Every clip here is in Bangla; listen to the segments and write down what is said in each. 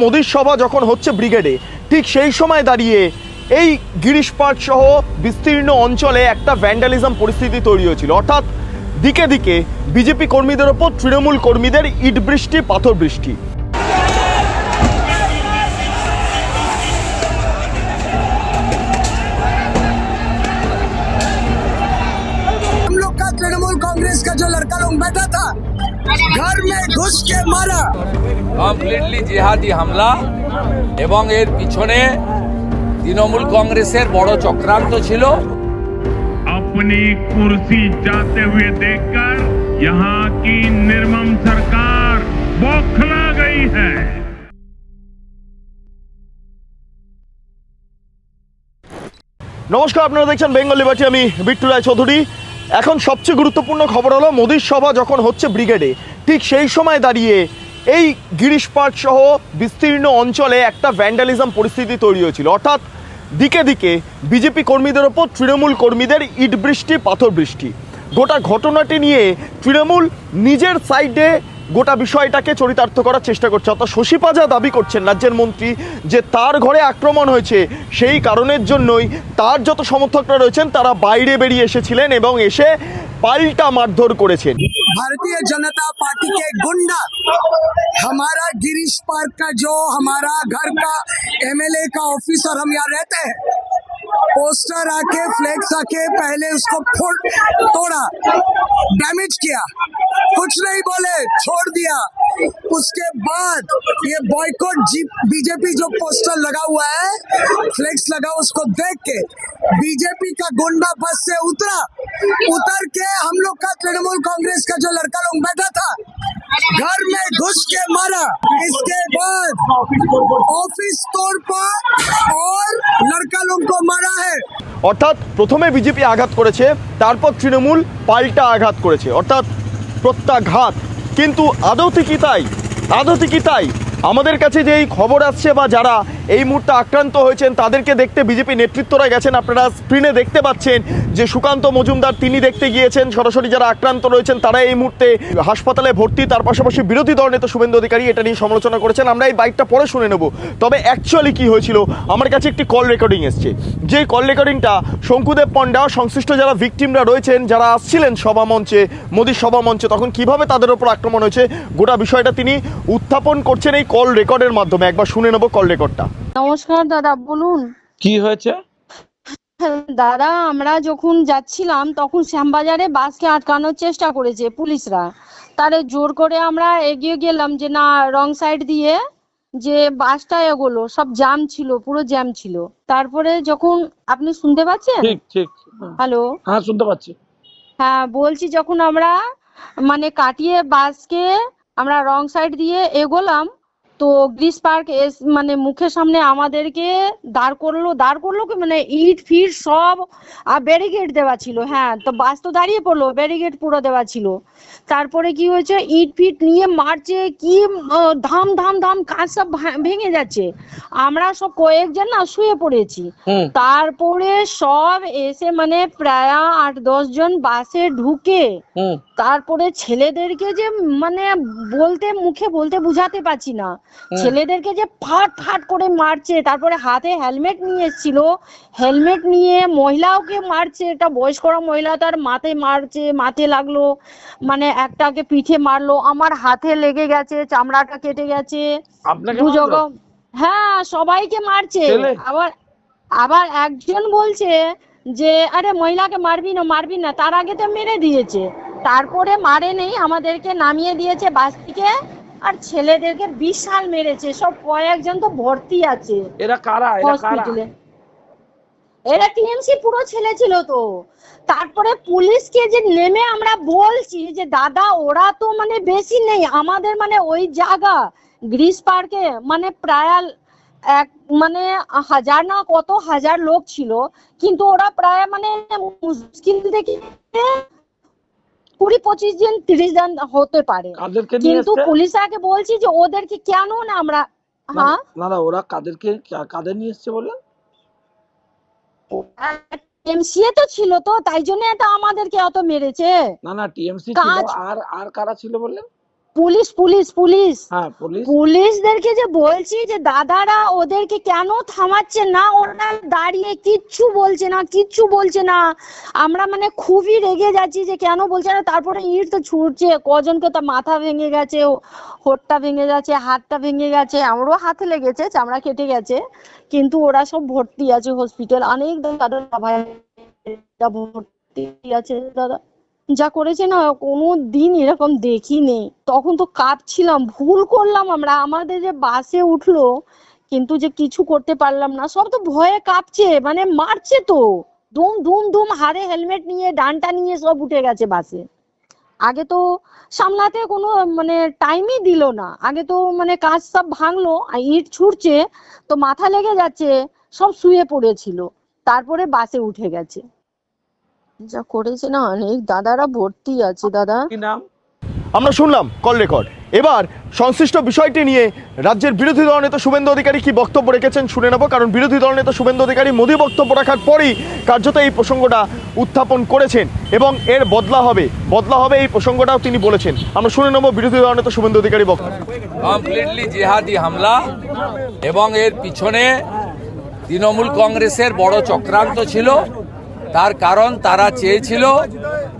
মোদির সভা যখন হচ্ছে ব্রিগেডে, ঠিক সেই সময় দাঁড়িয়ে এই গিরিশ পার্ক সহ বিস্তীর্ণ অঞ্চলে একটা ভ্যান্ডালিজম পরিস্থিতি তৈরি হয়েছিল। অর্থাৎ দিকে দিকে বিজেপি কর্মীদের ওপর তৃণমূল কর্মীদের ইট বৃষ্টি, পাথর বৃষ্টি। हम लोग का तृणमूल कांग्रेस का जो लड़का लोग बैठा था घर में घुस के मारा। কমপ্লিটলি জিহাদি হামলা এবং এর পিছনে তৃণমূল কংগ্রেসের বড় চক্রান্ত ছিল। अपनी कुर्सी जाते हुए देखकर यहाँ की निर्मम सरकार बौखला गई है। নমস্কার, আপনারা দেখছেন বেঙ্গল লিবার্টি, আমি বিট্টু রায় চৌধুরী। এখন সবচেয়ে গুরুত্বপূর্ণ খবর হলো মোদির সভা যখন হচ্ছে ব্রিগেডে, ঠিক সেই সময় দাঁড়িয়ে এই গিরিশ পার্ক সহ বিস্তীর্ণ অঞ্চলে একটা ভ্যান্ডালিজম পরিস্থিতি তৈরি হয়েছিল। অর্থাৎ দিকে দিকে বিজেপি কর্মীদের ওপর তৃণমূল কর্মীদের ইট বৃষ্টি, পাথর বৃষ্টি। গোটা ঘটনাটি নিয়ে তৃণমূল নিজের সাইডে গোটা বিষয়টাকে চরিতার্থ করার চেষ্টা করছে। অর্থাৎ শশী পাজা দাবি করছেন, রাজ্যের মন্ত্রী, যে তার ঘরে আক্রমণ হয়েছে, সেই কারণের জন্যই তার যত সমর্থকরা রয়েছেন তারা বাইরে বেরিয়ে এসেছিলেন এবং এসে পাল্টা মারধর করেছেন। भारतीय जनता पार्टी के गुंडा हमारा गिरीश पार्क का जो हमारा घर का एमएलए का ऑफिसर, हम यहाँ रहते हैं, पोस्टर आके फ्लेक्स आके पहले उसको तोड़ा, डैमेज किया, कुछ नहीं बोले, छोड़ दिया। उसके बाद ये बॉयकॉट बीजेपी जो पोस्टर लगा हुआ है, फ्लेक्स लगा, उसको देख के बीजेपी का गुंडा बस से उतर के हम लोग का तृणमूल कांग्रेस का जो लड़का लोग बैठा था घर में घुस के मारा। इसके बाद ऑफिस तोड़ पर और लड़का लोग को मारा है। অর্থাৎ প্রথমে বিজেপি আঘাত করেছে, তারপর তৃণমূল পাল্টা আঘাত করেছে, অর্থাৎ প্রত্যাঘাত। কিন্তু আদৌ কি তাই? আদৌ কি তাই? আমাদের কাছে যে এই খবর আসছে বা যারা এই মুহূর্তে আক্রান্ত হয়েছেন তাদেরকে দেখতে বিজেপি নেতৃত্বরা গেছেন। আপনারা স্ক্রিনে দেখতে পাচ্ছেন যে সুকান্ত মজুমদার তিনি দেখতে গিয়েছেন। সরাসরি যারা আক্রান্ত রয়েছেন তারা এই মুহূর্তে হাসপাতালে ভর্তি। তার পাশাপাশি বিরোধী দলনেতা শুভেন্দু অধিকারী এটা নিয়ে সমালোচনা করেছেন। আমরা এই বাইকটা পরে শুনে নেব। তবে অ্যাকচুয়ালি কি হয়েছিল, আমার কাছে একটি কল রেকর্ডিং এসছে। যে কল রেকর্ডিংটা শঙ্কুদেব পণ্ডা, সংশ্লিষ্ট যারা ভিকটিমরা রয়েছেন, যারা আসছিলেন সভামঞ্চে, মোদির সভামঞ্চে, তখন কিভাবে তাদের ওপর আক্রমণ হয়েছে গোটা বিষয়টা তিনি উত্থাপন করছেন এই কল রেকর্ডের মাধ্যমে। একবার শুনে নেব কল রেকর্ডটা। নমস্কার দাদা, বলুন কি হয়েছে? দাদা, আমরা যখন যাচ্ছিলাম তখন শ্যামবাজারে বাসকে আটকানোর চেষ্টা করেছে পুলিশরা। তারে জোর করে আমরা এগিয়ে গেলাম যে না, রং সাইড দিয়ে যে বাসটা এগোলো, সব জ্যাম ছিল, পুরো জ্যাম ছিল। তারপরে যখন আপনি শুনতে পাচ্ছেন? ঠিক ঠিক, হ্যালো, হ্যাঁ শুনতে পাচ্ছি। হ্যাঁ বলছি, যখন আমরা মানে কাটিয়ে বাসকে আমরা রং সাইড দিয়ে এগোলাম, তো গ্রিস পার্ক মানে মুখের সামনে আমাদেরকে দাঁড় করলো কি, মানে ইট ফিট সব আর ব্যারিকেড দেওয়া ছিল। হ্যাঁ, তো বাস তো দাঁড়িয়ে পড়লো, ব্যারিকেড পুরো দেওয়া ছিল। তারপরে কি হয়েছে, ইট ফিট নিয়ে মারছে, কি ধাম ধাম ধাম, কাঁচ সব ভেঙে যাচ্ছে। আমরা সব কয়েকজন না শুয়ে পড়েছি। তারপরে সব এসে মানে প্রায় 8-10 জন বাসে ঢুকে তারপরে ছেলেদেরকে যে মানে মুখে বলতে বুঝাতে পারছি না, ছেলেদেরকে যে ফাট ফাট করে মারছে। তারপরে হাতে হেলমেট নিয়ে এসেছিল, হেলমেট নিয়ে মহিলাওকে মারছে। একটা বয়স্ক মহিলা, তার মাথায় মারছে, মাথায় লাগলো, মানে একটাকে পিঠে মারলো, আমার হাতে লেগে গেছে, চামড়াটা কেটে গেছে দু জায়গা। হ্যাঁ, সবাইকে মারছে। আবার একজন বলছে যে আরে মহিলাকে মারবি না, তার আগে তো মেরে দিয়েছে। তারপরে মারে নেই, আমাদেরকে নামিয়ে দিয়েছে বাস থেকে, আর ছেলেদেরকে বিশাল মেরেছে। সব কয়েকজন তো ভর্তি আছে। এরা কারা? এরা টিএমসি পুরো ছেলে ছিল তো। তারপরে পুলিশকে যে নেমে আমরা বলছি যে দাদা, ওরা তো মানে বেশি নেই, আমাদের মানে ওই জায়গা গ্রিস পার্কে মানে প্রায় মানে 1000 না কত হাজার লোক ছিল, কিন্তু ওরা প্রায় মানে মুশকিল থেকে 20-25 জন 30 জন হতে পারে। কিন্তু পুলিশ আগে বলছি যে ওদেরকে কেন না আমরা। হ্যাঁ না, ওরা কাদের নিয়ে এসছে বললেন? টিএমসি তো ছিল, তো তাই জন্য তো আমাদেরকে অত মেরেছে। না টিএমসি ছিল, আর কারা ছিল বললেন? পুলিশ পুলিশ পুলিশ হ্যাঁ পুলিশ পুলিশদেরকে যে বলছি যে দাদারা ওদেরকে কেন থামাচ্ছে না, ওরা দাঁড়িয়ে কিচ্ছু বলছে না। আমরা মানে খুবই রেগে যাচ্ছি যে কেন বলছে না। তারপরে ইট তো ছুটছে, কজনকে তো মাথা ভেঙে গেছে, হোঁটটা ভেঙে গেছে, হাতটা ভেঙে গেছে, আমারও হাতে লেগেছে, চামড়া কেটে গেছে, কিন্তু ওরা সব ভর্তি আছে হসপিটাল। অনেক দাদা ভাই ভর্তি আছে দাদা। যা করেছে না কোনো দিন এরকম দেখিনি। তখন তো কাঁপছিলাম, ভুল করলাম আমরা, আমাদের যে বাসে উঠলো কিন্তু যে কিছু করতে পারলাম না, সব তো ভয়ে কাঁপছে, মানে মারছে তো, দুম দুম দুম, হারে হেলমেট নিয়ে ডান্ডা নিয়ে সব উঠে গেছে বাসে। আগে তো সামলাতে কোনো মানে টাইমই দিল না, আগে তো মানে কাজ সব ভাঙলো, আর ইট ছুটছে তো মাথা লেগে যাচ্ছে, সব শুয়ে পড়েছিল, তারপরে বাসে উঠে গেছে। যা করেছে না, অনেক দাদারা ভর্তি আছে দাদা। কি নাম? আমরা শুনলাম কল রেকর্ড। এবার সংশ্লিষ্ট বিষয়টি নিয়ে রাজ্যের বিরোধী দলনেতা শুভেন্দু অধিকারী কি বক্তব্য রেখেছেন শুনে নেব, কারণ বিরোধী দলনেতা শুভেন্দু অধিকারী মোদি বক্তব্য রাখার পরই কার্যত এই প্রসঙ্গটা উত্থাপন করেছেন এবং এর বদলা হবে এই প্রসঙ্গটাও তিনি বলেছেন। আমরা শুনে নেব বিরোধী দলনেতা শুভেন্দু অধিকারী বক্তব্য। কমপ্লিটলি জিহাদি হামলা এবং এর পিছনে তৃণমূল কংগ্রেসের বড় চক্রান্ত ছিল। তার কারণ তারা চেয়েছিল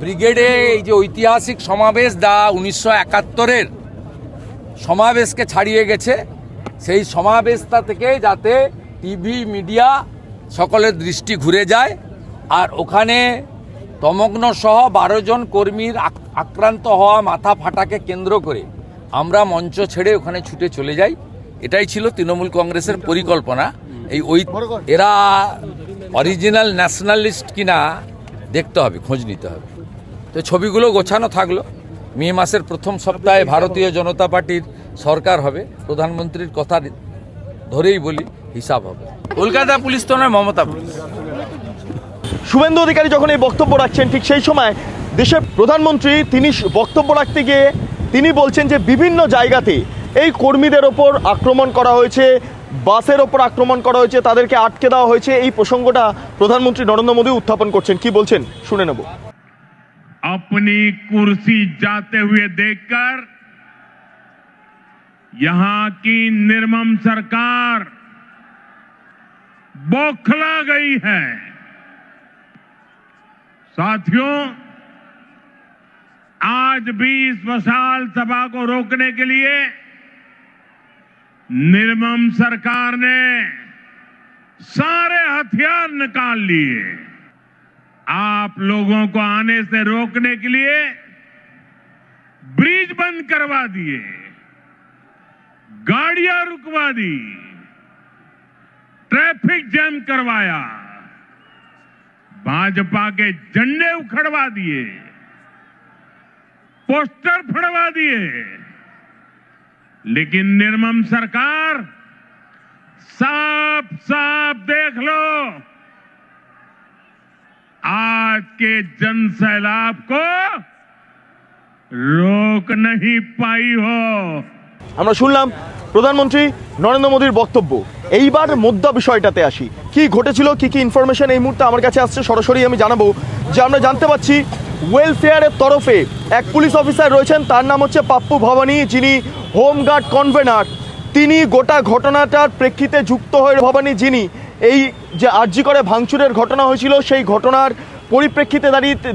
ব্রিগেডে এই যে ঐতিহাসিক সমাবেশ 1971-এর সমাবেশকে ছাড়িয়ে গেছে, সেই সমাবেশটা থেকে যাতে টিভি মিডিয়া সকলের দৃষ্টি ঘুরে যায়, আর ওখানে তমগ্ন সহ 12 জন কর্মীর আক্রান্ত হওয়া মাথা ফাটাকে কেন্দ্র করে আমরা মঞ্চ ছেড়ে ওখানে ছুটে চলে যাই। এটাই ছিল তৃণমূল কংগ্রেসের পরিকল্পনা। এরা অরিজিনাল ন্যাশনালিস্ট কিনা দেখতে হবে, খোঁজ নিতে হবে। তো ছবিগুলো গোছানো থাকলো। মে মাসের প্রথম সপ্তাহে ভারতীয় জনতা পার্টির সরকার হবে, প্রধানমন্ত্রীর কথা ধরেই বলি হিসাব হবে। কলকাতা পুলিশ তো নয়, মমতা পুলিশ। শুভেন্দু অধিকারী যখন এই বক্তব্য রাখছেন ঠিক সেই সময় দেশের প্রধানমন্ত্রী তিনি বক্তব্য রাখতে গিয়ে তিনি বলছেন যে বিভিন্ন জায়গাতে এই কর্মীদের ওপর আক্রমণ করা হয়েছে, বাসের ওপর আক্রমণ করা হয়েছে, তাদেরকে আটকে দেওয়া হয়েছে। এই প্রসঙ্গটা প্রধানমন্ত্রী নরেন্দ্র মোদী উত্থাপন করছেন, কি বলছেন শুনে নেব। अपनी कुर्सी जाते हुए देखकर यहां की निर्मम सरकार बौखला गई है। साथियों, आज भी इस विशाल सभा को रोकने के लिए निर्मम सरकार ने सारे हथियार निकाल लिए। आप लोगों को आने से रोकने के लिए ब्रिज बंद करवा दिए, गाड़ियां रुकवा दी, ट्रैफिक जैम करवाया, भाजपा के झंडे उखड़वा दिए, पोस्टर फड़वा दिए। लेकिन निर्मम सरकार साफ साफ देख लो, आज के जन सैलाब को रोक नहीं पाई हो। আমরা শুনলাম প্রধানমন্ত্রী নরেন্দ্র মোদীর বক্তব্য। এইবার মুদ্রা বিষয়টাতে আসি, কি ঘটেছিল, কি কি ইনফরমেশন এই মুহূর্তে আমার কাছে আসছে সরাসরি আমি জানাবো। যে আমরা জানতে পাচ্ছি ওয়েলফেয়ারের তরফে এক পুলিশ অফিসার রয়েছেন, তার নাম হচ্ছে পাপ্পু ভবানী, যিনি হোমগার্ড কনভেনার। তিনি গোটা ঘটনাটার প্রেক্ষিতে যুক্ত হয়ে ভবানী, যিনি এই যে আরজি করে ভাঙচুরের ঘটনা হয়েছিল সেই ঘটনার পরিপ্রেক্ষিতে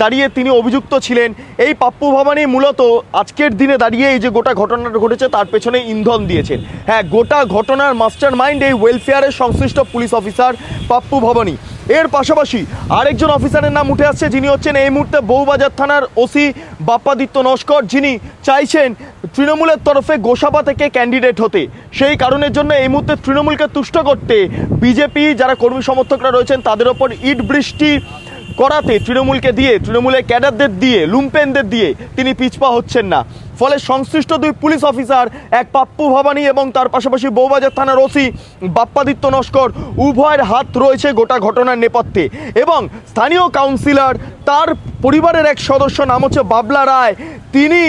দাঁড়িয়ে তিনি অভিযুক্ত ছিলেন। এই পাপ্পু ভবানী মূলত আজকের দিনে দাঁড়িয়ে এই যে গোটা ঘটনাটা ঘটেছে তার পেছনে ইন্ধন দিয়েছেন। হ্যাঁ, গোটা ঘটনার মাস্টার মাইন্ড এই ওয়েলফেয়ারের সংশ্লিষ্ট পুলিশ অফিসার পাপ্পু ভবানী। এর পাশাপাশি আরেকজন অফিসারের নাম উঠে আসছে, যিনি হচ্ছেন এই মুহূর্তে বউবাজার থানার ওসি বাপ্পাদিত্য নস্কর, যিনি চাইছেন তৃণমূলের তরফে গোসাবা থেকে ক্যান্ডিডেট হতে। সেই কারণের জন্য এই মুহূর্তে তৃণমূলকে তুষ্ট করতে বিজেপি যারা কর্মী সমর্থকরা রয়েছেন তাদের ওপর ইট বৃষ্টি করাতে তৃণমূলের ক্যাডারদের দিয়ে, লুম্পেনদের দিয়ে তিনি পিছপা হচ্ছেন না। ফলে সংশ্লিষ্ট দুই পুলিশ অফিসার, এক পাপ্পু ভবানী এবং তার পাশাপাশি বউবাজার থানার ওসি বাপ্পাদিত্য নস্কর, উভয়ের হাত রয়েছে গোটা ঘটনার নেপথ্যে। এবং স্থানীয় কাউন্সিলর, তার পরিবারের এক সদস্য নাম হচ্ছে বাবলা রায়, তিনি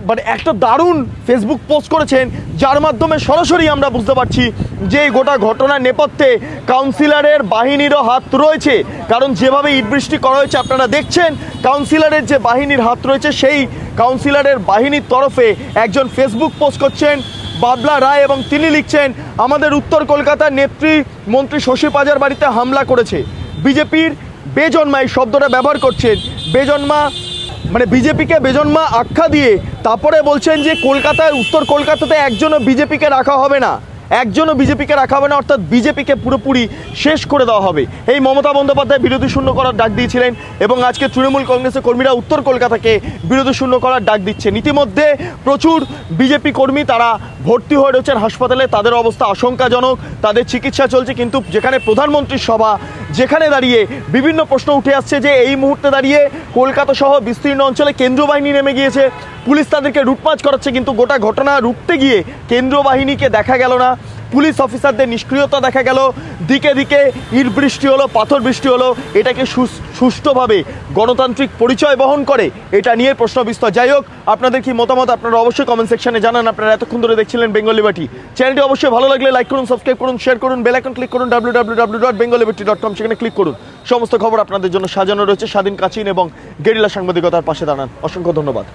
মানে একটা দারুণ ফেসবুক পোস্ট করেছেন, যার মাধ্যমে সরাসরি আমরা বুঝতে পারছি যে এই গোটা ঘটনার নেপথ্যে কাউন্সিলরের বাহিনীরও হাত রয়েছে। কারণ যেভাবে ইট বৃষ্টি করা হয়েছে আপনারা দেখছেন, কাউন্সিলরের যে বাহিনীর হাত রয়েছে, সেই কাউন্সিলরের বাহিনীর তরফে একজন ফেসবুক পোস্ট করছেন বাবলা রায়, এবং তিনি লিখছেন আমাদের উত্তর কলকাতার নেত্রী মন্ত্রী শশী পাজার বাড়িতে হামলা করেছে বিজেপির বেজন্মা, এই শব্দটা ব্যবহার করছেন, বেজন্মা মানে বিজেপিকে বেজন্মা আখ্যা দিয়ে তারপরে বলছেন যে কলকাতায়, উত্তর কলকাতাতে একজনও বিজেপিকে রাখা হবে না, একজনও বিজেপিকে রাখা হবে না, অর্থাৎ বিজেপিকে পুরোপুরি শেষ করে দেওয়া হবে। এই মমতা বন্দ্যোপাধ্যায় বিরোধী শূন্য করার ডাক দিয়েছিলেন এবং আজকে তৃণমূল কংগ্রেসের কর্মীরা উত্তর কলকাতাকে বিরোধী শূন্য করার ডাক দিচ্ছেন। ইতিমধ্যে প্রচুর বিজেপি কর্মী তারা ভর্তি হয়ে রয়েছেন হাসপাতালে, তাদের অবস্থা আশঙ্কাজনক, তাদের চিকিৎসা চলছে। কিন্তু যেখানে প্রধানমন্ত্রীর সভা, যেখানে দাঁড়িয়ে বিভিন্ন প্রশ্ন উঠে আসছে যে এই মুহূর্তে দাঁড়িয়ে কলকাতা সহ বিস্তীর্ণ অঞ্চলে কেন্দ্রীয় বাহিনী নেমে গিয়েছে, পুলিশ তাদেরকে রুটমার্চ করাচ্ছে, কিন্তু গোটা ঘটনা রুখতে গিয়ে কেন্দ্রীয় বাহিনীকে দেখা গেল না, পুলিশ অফিসারদের নিষ্ক্রিয়তা দেখা গেল, দিকে দিকে ইট বৃষ্টি হলো, পাথর বৃষ্টি হলো। এটাকে সুষ্ঠুভাবে গণতান্ত্রিক পরিচয় বহন করে, এটা নিয়ে প্রশ্ন বিস্তর। যাই হোক, আপনাদের কি মতামত আপনারা অবশ্যই কমেন্ট সেকশনে জানান। আপনারা এতক্ষণ ধরে দেখছিলেন বেঙ্গল লিবার্টি। চ্যানেলটি অবশ্যই ভালো লাগলে লাইক করুন, সাবস্ক্রাইব করুন, শেয়ার করুন, বেল আইকন ক্লিক করুন, www.bengalliberty.com, সেখানে ক্লিক করুন। সমস্ত খবর আপনাদের জন্য সাজানো রয়েছে। স্বাধীন, কাচিন এবং গেরিলা সাংবাদিকতার পাশে দাঁড়ান। অসংখ্য ধন্যবাদ।